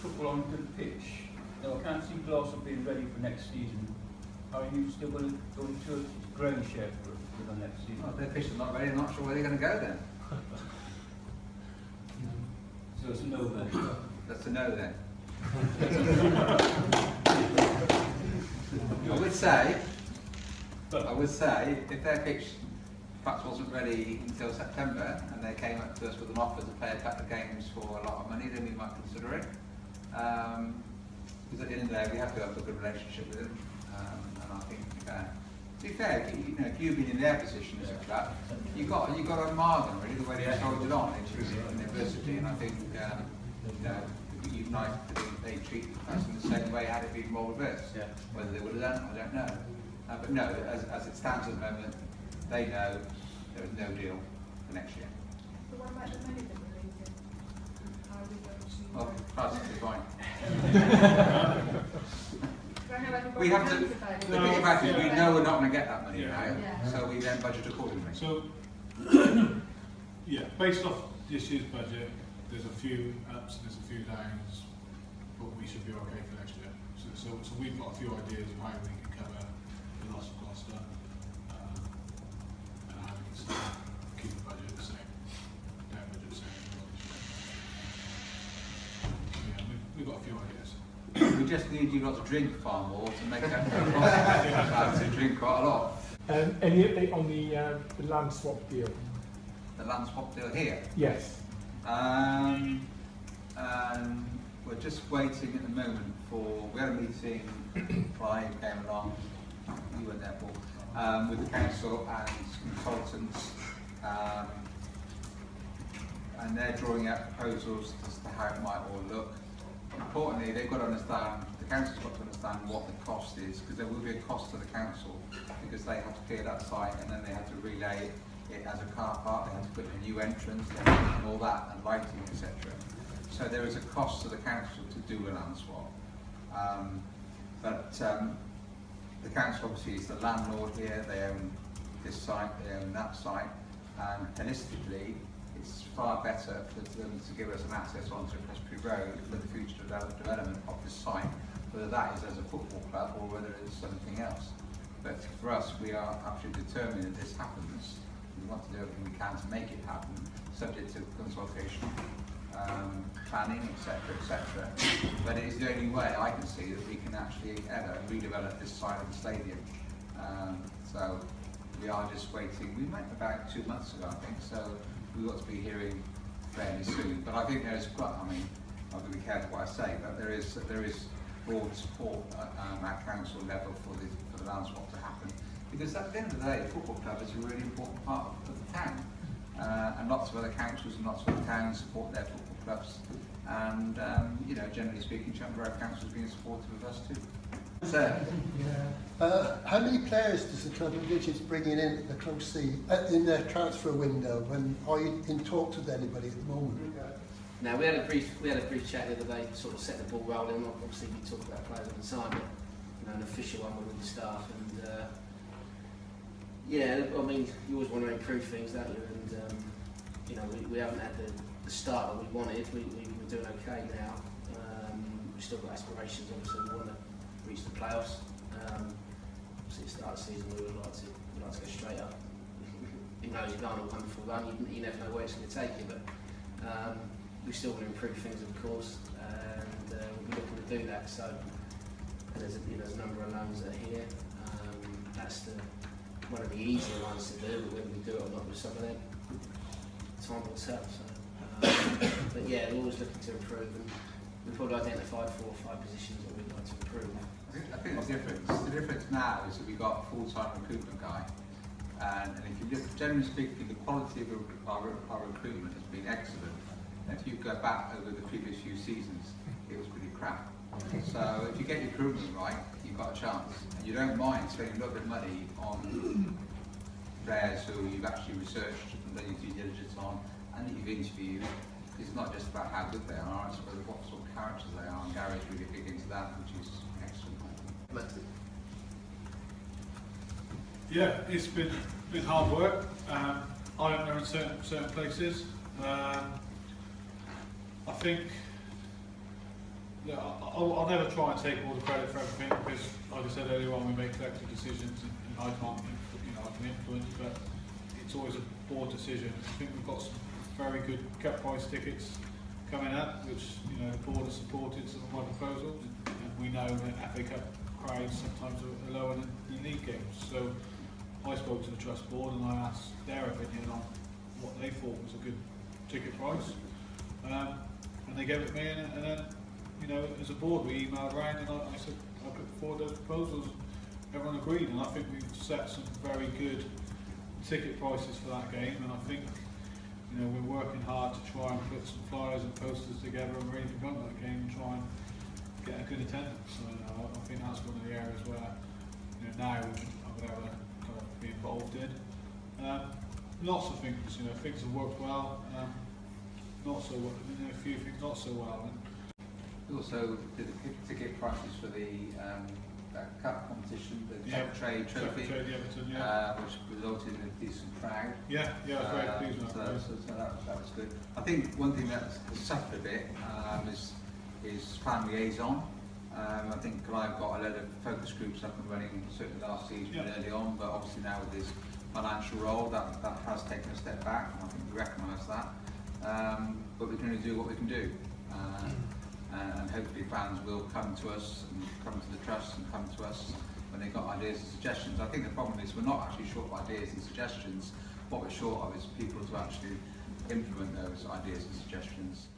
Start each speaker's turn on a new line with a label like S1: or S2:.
S1: football onto the pitch. Now I can't see Gloucester being ready for next season. Are you still going to go to a ground share for the next season?
S2: Well, if their pitch is not ready, I'm not sure where they're going to go then.
S1: So it's a no then?
S2: That's a no then. I would say, if their pitch perhaps wasn't ready until September and they came up to us with an offer to play a couple of games for a lot of money, then we might consider it. Because at the end of the day, we have to have a good relationship with them. And I think, to be fair, if you've been in their position as a club, you've got to admire them really the way they soldiered on in adversity. And I think, you'd like to think they treat us in the same way had it been more reversed. Yeah. Whether they would have done, I don't know. But no, as it stands at the moment, they know there is no deal for next year.
S3: So what about the money that we're losing? How are we going to...
S2: Well, practically fine.
S3: We have to...
S2: The thing about it is we know we're not going to get that money now, so we then budget accordingly.
S4: So, yeah, based off this year's budget, there's a few ups and there's a few downs, but we should be okay for next year. So we've got a few ideas of how we can cover the loss of Gloucester, and how we can still keep the budget the same, down budget the same. So yeah, we've got a few ideas.
S2: We just need you lot to drink far more to make up for the loss. To drink quite a lot.
S5: Any update on the land swap deal?
S2: The land swap deal here?
S5: Yes.
S2: We're just waiting at the moment for, we had a meeting, Clive came along, you weren't there, Paul, with the council and consultants, and they're drawing out proposals as to how it might all look. Importantly, they've got to understand, the council's got to understand what the cost is, because there will be a cost to the council, because they have to clear that site and then they have to relay it as a car park, they have to put in a new entrance, and all that, and lighting, etc. So there is a cost to the council to do a land swap. But the council obviously is the landlord here, they own this site, they own that site, and holistically it's far better for them to give us an access onto Prestbury Road for the future development of this site, whether that is as a football club or whether it's something else. But for us, we are absolutely determined that this happens. We want to do everything we can to make it happen, subject to consultation, planning, etc., etc. But it is the only way I can see that we can actually ever redevelop this side of the stadium. So we are just waiting. We met about 2 months ago, I think, so we ought to be hearing fairly soon. But I think there is quite, I mean, I'm going to be careful what I say, but there is broad support at council level for the land swap to happen. Because at the end of the day, the football club is a really important part of the town. And lots of other councils and lots of other towns support their football clubs. And, generally speaking, Chamber Road Council has been supportive of us too. So,
S6: how many players does the club envisage bringing in at the club in their transfer window? And are you in talks with anybody at the moment?
S7: No, we had a brief chat the other day, sort of set the ball rolling. Obviously, we talk about players all the time, but an official one with the staff. And yeah, I mean, you always want to improve things, don't you? And we haven't had the start that we wanted. We're doing okay now. We've still got aspirations. Obviously, we want to reach the playoffs. Obviously, at the start of the season, we would like to go straight up. Even though you've done a wonderful run, you never know where it's going to take you. But we still want to improve things, of course, and we'll be looking to do that. So there's a number of loans that are here. That's one of the easier ones to do, but whether we do it or not with some of them, time will tell. So, but yeah, we're always looking to improve, and we've probably identified 4 or 5 positions that we'd like to improve.
S2: I think the difference now is that we've got a full-time recruitment guy, and if you look, generally speaking, the quality of our recruitment has been excellent. And if you go back over the previous few seasons, it was pretty crap. So if you get your recruitment right, you've got a chance, and you don't mind spending a little bit of money on players who you've actually researched and done your due diligence on, and that you've interviewed. It's not just about how good they are, it's about what sort of characters they are, and Gary's really big into that, which is excellent.
S4: Yeah, it's been hard work. I don't know in certain places. I think look, I'll never try and take all the credit for everything because, like I said earlier on, we make collective decisions and I can't, I can influence, but it's always a board decision. I think we've got some very good cup price tickets coming up, which the board has supported some of my proposals, and we know that FA Cup crowds sometimes are lower than league games. So I spoke to the trust board and I asked their opinion on what they thought was a good ticket price, and they gave it me, and then as a board we emailed around and I said I put forward those proposals. Everyone agreed, and I think we've set some very good ticket prices for that game, and I think we're working hard to try and put some flyers and posters together and really promote that game and try and get a good attendance. So I think that's one of the areas where now I would ever kind of be involved in. Lots of things, things have worked well, not so well, a few things not so well.
S2: We also did the ticket prices for the cup competition, the Trade Trophy, which resulted in a decent crowd.
S4: Yeah, I was very pleased with that.
S2: So that was good. I think one thing that's suffered a bit is fan liaison. I think Clive got a load of focus groups up and running certainly last season early on, but obviously now with his financial role that has taken a step back, and I think we recognise that. But we can only do what we can do. And hopefully fans will come to us and come to the trust and come to us when they've got ideas and suggestions. I think the problem is we're not actually short of ideas and suggestions. What we're short of is people to actually implement those ideas and suggestions.